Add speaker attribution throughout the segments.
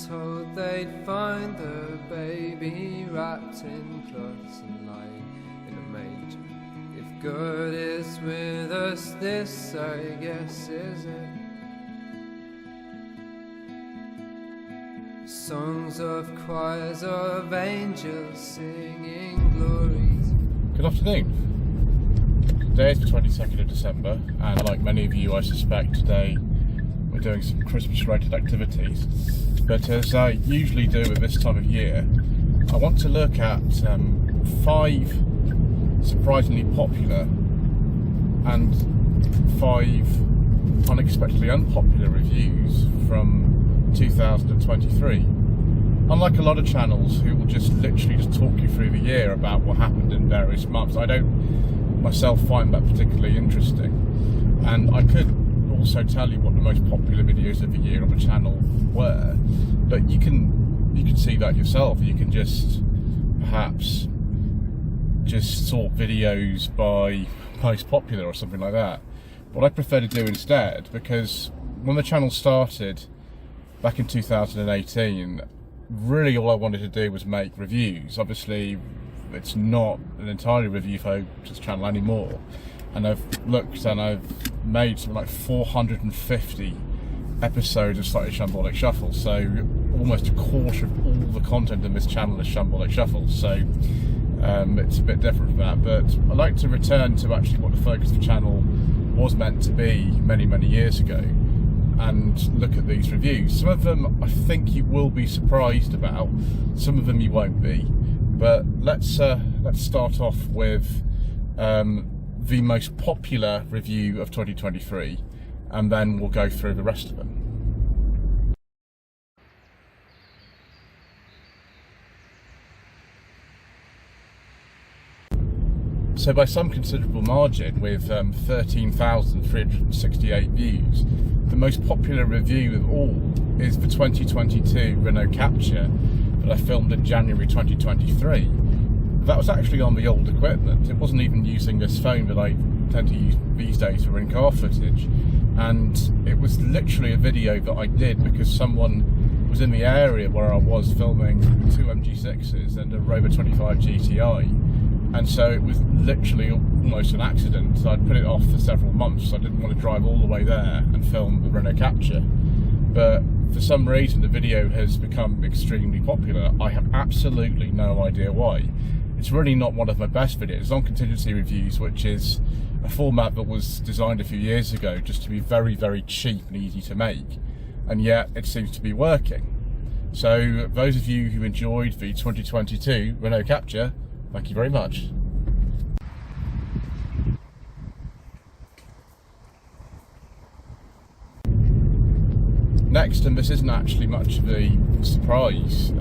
Speaker 1: told they'd find the baby wrapped in cloths and lying in a manger. If God is with us, this I guess is it. Songs of choirs of angels singing glories.
Speaker 2: Good afternoon. Today is the 22nd of December, and like many of you, I suspect today we're doing some Christmas-related activities. But as I usually do at this time of year, I want to look at 5 surprisingly popular and 5 unexpectedly unpopular reviews from 2023. Unlike a lot of channels who will just literally talk you through the year about what happened in various months, I don't myself find that particularly interesting. And I could also tell you what the most popular videos of the year on the channel were, but you can see that yourself. You can just perhaps just sort videos by most popular or something like that. What I prefer to do instead, because when the channel started back in 2018, really all I wanted to do was make reviews. Obviously it's not an entirely review focused channel anymore, and I've looked and I've made something like 450 episodes of Slightly Shambolic Shuffle, so almost a quarter of all the content in this channel is Shambolic Shuffle, so it's a bit different from that. But I'd like to return to actually what the focus of the channel was meant to be many years ago, and look at these reviews. Some of them I think you will be surprised about, some of them you won't be. But let's start off with the most popular review of 2023, and then we'll go through the rest of them. So by some considerable margin, with 13,368 views, the most popular review of all is the 2022 Renault Capture that I filmed in January 2023. That was actually on the old equipment. It wasn't even using this phone that I tend to use these days for in-car footage. And it was literally a video that I did because someone was in the area where I was filming 2 MG6s and a Rover 25 GTI. And so it was literally almost an accident. I'd put it off for several months. I didn't want to drive all the way there and film the Renault Capture. But for some reason the video has become extremely popular. I have absolutely no idea why. It's really not one of my best videos. On contingency reviews, which is a format that was designed a few years ago just to be very cheap and easy to make, and yet it seems to be working. So those of you who enjoyed the 2022 Renault Capture, thank you very much. Next, and this isn't actually much of a surprise,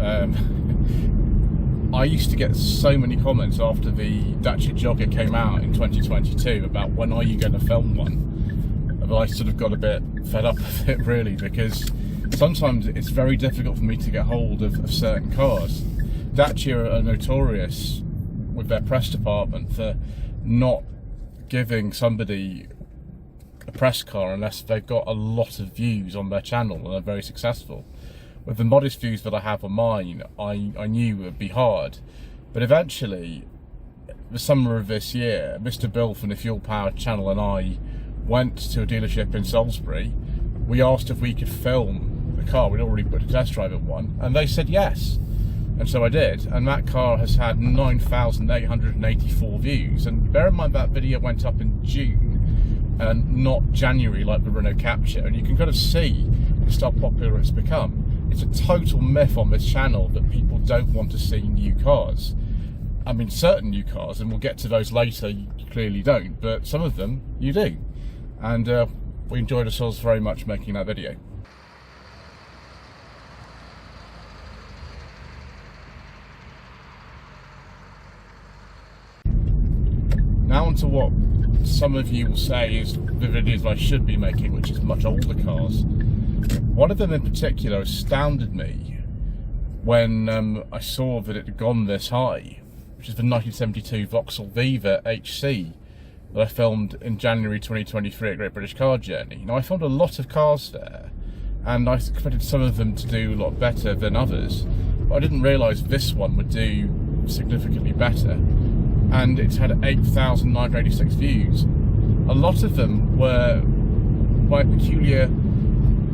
Speaker 2: I used to get so many comments after the Dacia Jogger came out in 2022 about when are you going to film one. But I sort of got a bit fed up with it really, because sometimes it's very difficult for me to get hold of certain cars. Dacia are notorious with their press department for not giving somebody a press car unless they've got a lot of views on their channel and are very successful. With the modest views that I have on mine, I knew it would be hard. But eventually, the summer of this year, Mr. Bill from the Fuel Powered channel and I went to a dealership in Salisbury. We asked if we could film the car. We'd already put a test drive at one, and they said yes. And so I did, and that car has had 9,884 views. And bear in mind that video went up in June and not January like the Renault Capture, and you can kind of see just how popular it's become. It's a total myth on this channel that people don't want to see new cars. I mean, certain new cars, and we'll get to those later, you clearly don't, but some of them you do. And we enjoyed ourselves very much making that video. Now on to what some of you will say is the videos I should be making, which is much older cars. One of them in particular astounded me when I saw that it had gone this high, which is the 1972 Vauxhall Viva HC that I filmed in January 2023 at Great British Car Journey. Now I filmed a lot of cars there, and I expected some of them to do a lot better than others, but I didn't realise this one would do significantly better. And it's had 8,986 views. A lot of them were by a peculiar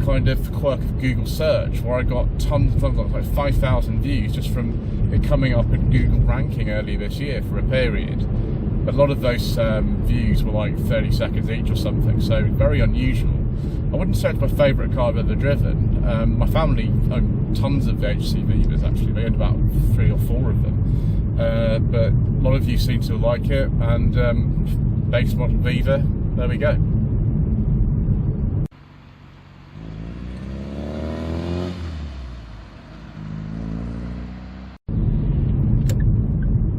Speaker 2: kind of quirk of Google search, where I got tons, like 5,000 views just from it coming up in Google ranking earlier this year for a period. A lot of those views were like 30 seconds each or something, so very unusual. I wouldn't say it's my favourite car I've ever driven. My family own tons of the HCVs actually, they own about 3 or 4 of them. But a lot of you seem to like it, and base model Viva, there we go.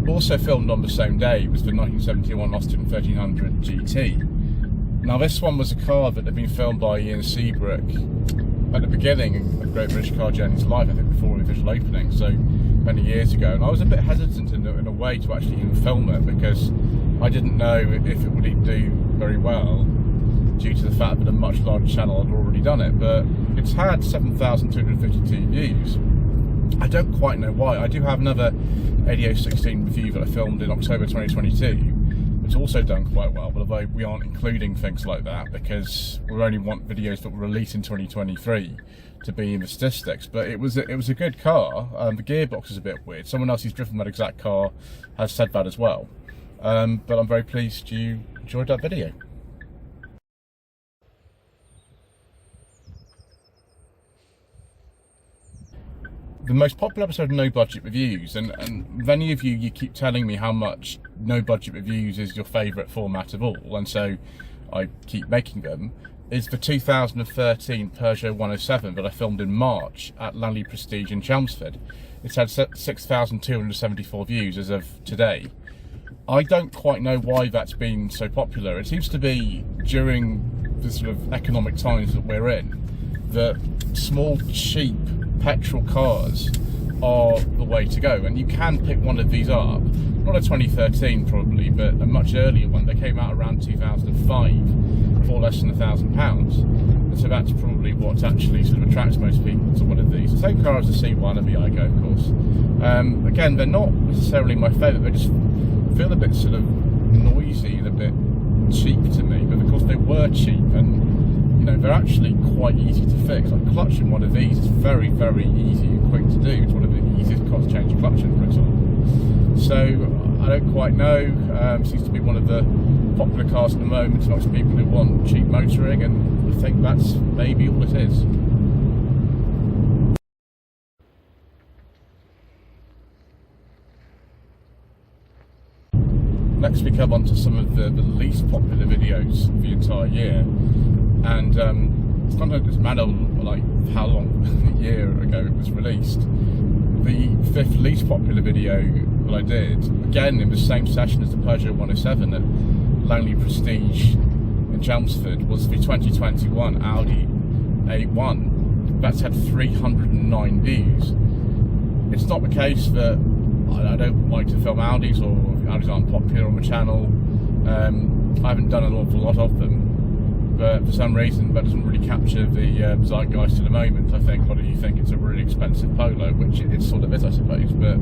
Speaker 2: Also filmed on the same day was the 1971 Austin 1300 GT. Now this one was a car that had been filmed by Ian Seabrook at the beginning of Great British Car Journeys Live, I think before the official opening, so many years ago, and I was a bit hesitant in a way to actually even film it, because I didn't know if it would do very well due to the fact that a much larger channel had already done it, but it's had 7,252 views. I don't quite know why. I do have another ADO16 review that I filmed in October 2022, which also done quite well, but although we aren't including things like that because we only want videos that were released in 2023 to be in the statistics. But it was a good car. The gearbox is a bit weird. Someone else who's driven that exact car has said that as well. But I'm very pleased you enjoyed that video. The most popular episode of No Budget Reviews, and many of you keep telling me how much No Budget Reviews is your favourite format of all, and so I keep making them, is the 2013 Peugeot 107 that I filmed in March at Langley Prestige in Chelmsford. It's had 6,274 views as of today. I don't quite know why that's been so popular. It seems to be during the sort of economic times that we're in, that small, cheap petrol cars are the way to go, and you can pick one of these up. Not a 2013 probably, but a much earlier one. They came out around 2005 for less than £1,000, and so that's probably what actually sort of attracts most people to one of these. The same car as the C1 and the Igo, of course. Again, they're not necessarily my favourite. They just feel a bit sort of noisy and a bit cheap to me, but of course they were cheap, and you know, they're actually quite easy to fix. Like clutching one of these is very, very easy and quick to do. It's one of the easiest cars to change a clutch in, for example. So I don't quite know. Seems to be one of the popular cars at the moment amongst people who want cheap motoring, and I think that's maybe all it is. Next we come on to some of the least popular videos of the entire year, and it's kind of this matter of like how long a year ago it was released. The 5th least popular video that I did, again in the same session as the Peugeot 107 at Langley Prestige in Chelmsford, was the 2021 Audi A1. That's had 309 views. It's not the case that I don't like to film Audis, or Audis aren't popular on the channel. I haven't done an awful lot of them, but for some reason that doesn't really capture the zeitgeist at the moment. I think a lot of you think it's a really expensive Polo, which it sort of is, I suppose, but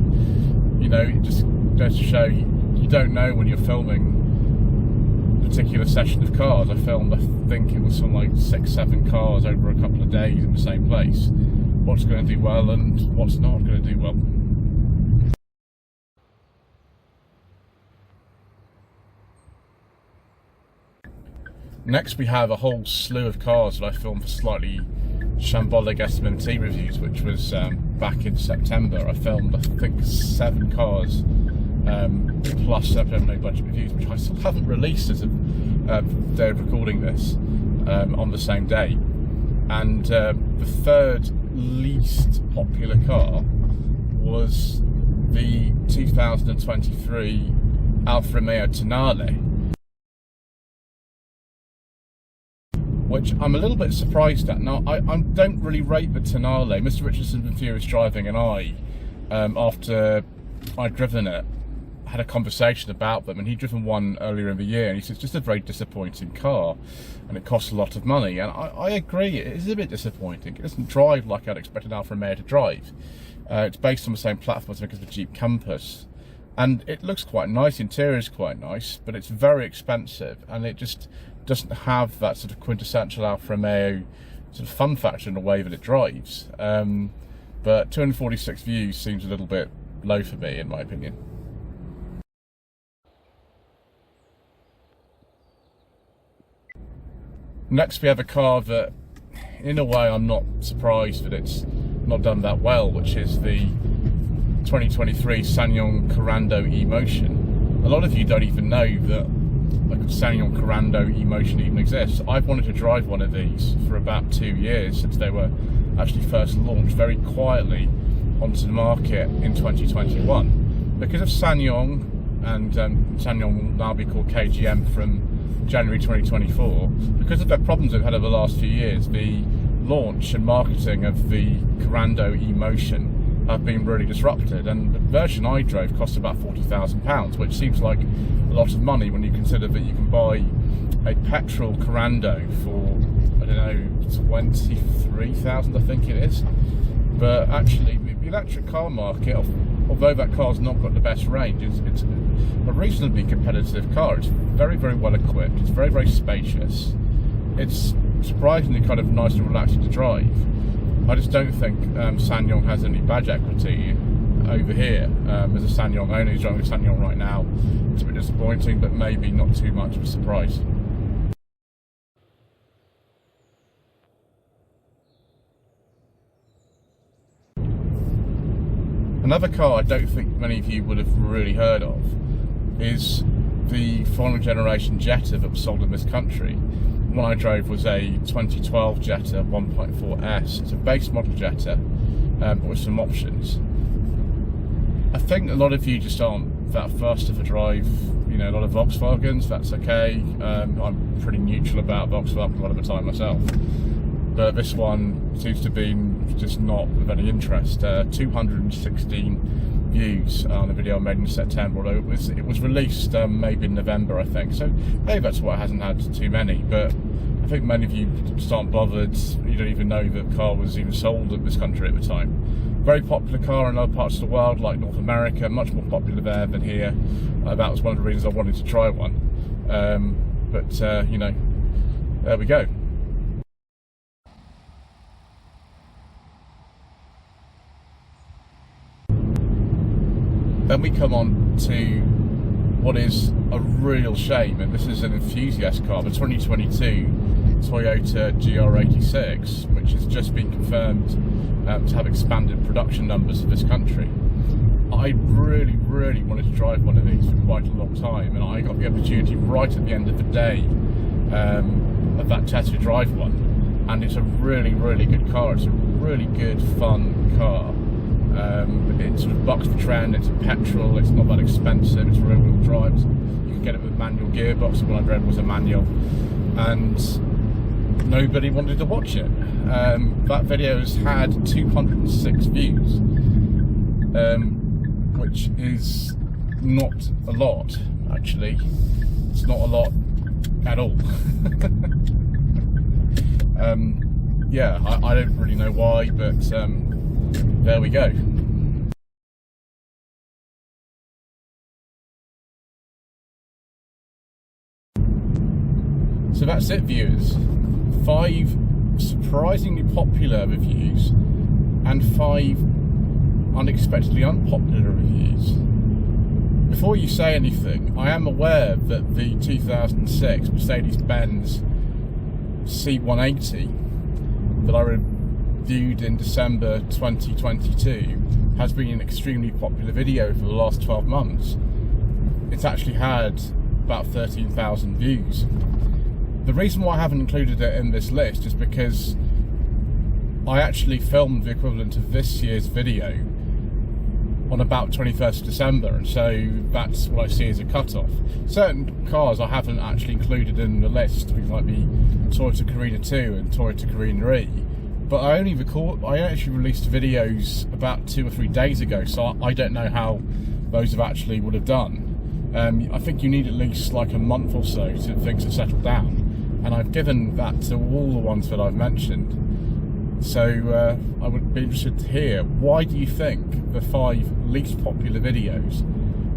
Speaker 2: you know, it just goes to show you don't know when you're filming a particular session of cars. I filmed, I think it was some like 6-7 cars over a couple of days in the same place. What's going to do well and what's not going to do well. Next we have a whole slew of cars that I filmed for slightly shambolic SMMT reviews, which was back in September. I filmed, I think, 7 cars plus No Budget Reviews, which I still haven't released as of day of recording this on the same day. And the 3rd least popular car was the 2023 Alfa Romeo Tonale, which I'm a little bit surprised at. Now, I don't really rate the Tonale. Mr. Richardson's been furious driving, and I, after I'd driven it, had a conversation about them, and he'd driven one earlier in the year, and he said it's just a very disappointing car, and it costs a lot of money. And I agree, it is a bit disappointing. It doesn't drive like I'd expect an Alfa Romeo to drive. It's based on the same platform as the Jeep Compass, and it looks quite nice, the interior is quite nice, but it's very expensive, and it just doesn't have that sort of quintessential Alfa Romeo sort of fun factor in the way that it drives. But 246 views seems a little bit low for me, in my opinion. Next we have a car that, in a way, I'm not surprised that it's not done that well, which is the 2023 SsangYong Corando E-Motion. A lot of you don't even know that like SsangYong Corando E-Motion even exists. I've wanted to drive one of these for about 2 years, since they were actually first launched very quietly onto the market in 2021. Because of SsangYong, and SsangYong will now be called KGM from January 2024, because of their problems they've had over the last few years, the launch and marketing of the Corando E-Motion have been really disrupted, and the version I drove cost about £40,000, which seems like a lot of money when you consider that you can buy a petrol Corando for, I don't know, 23,000 I think it is. But actually the electric car market, although that car's not got the best range, it's a reasonably competitive car. It's very, very well equipped, it's very, very spacious, it's surprisingly kind of nice and relaxing to drive. I just don't think SsangYong has any badge equity over here. As a SsangYong owner who's driving a SsangYong right now, it's a bit disappointing, but maybe not too much of a surprise. Another car I don't think many of you would have really heard of is the final generation Jetta that was sold in this country. The one I drove was a 2012 Jetta 1.4S. It's a base model Jetta, but with some options. I think a lot of you just aren't that fast of a drive, you know, a lot of Volkswagens, that's okay. I'm pretty neutral about Volkswagen a lot of the time myself. But this one seems to be just not of any interest. 216 views on the video I made in September, although it was released maybe in November, I think. So maybe that's why it hasn't had too many. But I think many of you just aren't bothered. You don't even know the car was even sold in this country at the time. Very popular car in other parts of the world, like North America, much more popular there than here. That was one of the reasons I wanted to try one. You know, there we go. Then we come on to what is a real shame, and this is an enthusiast car, the 2022 Toyota GR86, which has just been confirmed to have expanded production numbers for this country. I really, really wanted to drive one of these for quite a long time, and I got the opportunity right at the end of the day of that test to drive one, and it's a really, really good car. It's a really good, fun car. It sort of bucks the trend. It's a petrol, it's not that expensive, it's rear wheel drive, you can get it with a manual gearbox. The one I drove was a manual, and nobody wanted to watch it. That video has had 206 views, which is not a lot, actually. It's not a lot at all. Yeah, I don't really know why, but there we go. So that's it, viewers. 5 surprisingly popular reviews and 5 unexpectedly unpopular reviews. Before you say anything, I am aware that the 2006 Mercedes-Benz C180 that I reviewed in December 2022 has been an extremely popular video for the last 12 months. It's actually had about 13,000 views. The reason why I haven't included it in this list is because I actually filmed the equivalent of this year's video on about 21st of December, and so that's what I see as a cut-off. Certain cars I haven't actually included in the list, like the Toyota Carina 2 and Toyota Carina E, but I actually released videos about 2 or 3 days ago, so I don't know how those have actually would have done. I think you need at least like a month or so to things have settled down, and I've given that to all the ones that I've mentioned. So I would be interested to hear, why do you think the 5 least popular videos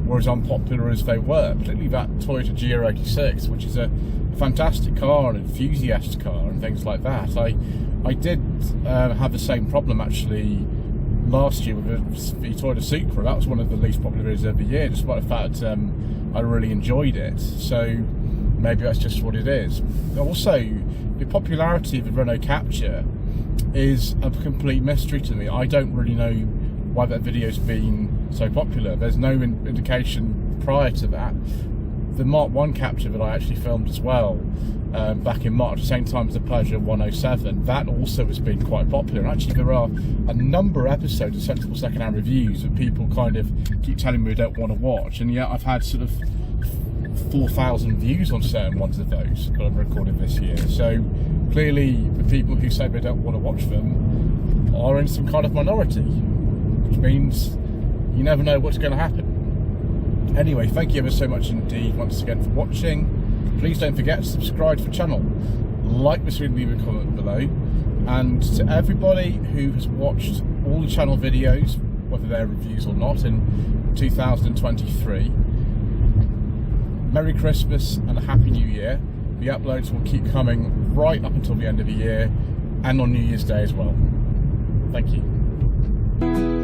Speaker 2: were as unpopular as they were, particularly that Toyota GR86, which is a fantastic car, an enthusiast car and things like that. I did have the same problem actually last year with the Toyota Supra. That was one of the least popular videos of the year, despite the fact I really enjoyed it. So maybe that's just what it is. Also, the popularity of the Renault Captur is a complete mystery to me. I don't really know why that video's been so popular. There's no indication prior to that. The Mark 1 Captur that I actually filmed as well back in March, at the same time as the Peugeot 107, that also has been quite popular. And actually there are a number of episodes of Sensible Secondhand Reviews that people kind of keep telling me they don't want to watch, and yet I've had sort of 4,000 views on certain ones of those that I've recorded this year. So clearly the people who say they don't want to watch them are in some kind of minority, which means you never know what's going to happen. Anyway, thank you ever so much indeed once again for watching. Please don't forget to subscribe to the channel, like this video, leave a comment below, and to everybody who has watched all the channel videos, whether they're reviews or not, in 2023, Merry Christmas and a Happy New Year. The uploads will keep coming right up until the end of the year and on New Year's Day as well. Thank you.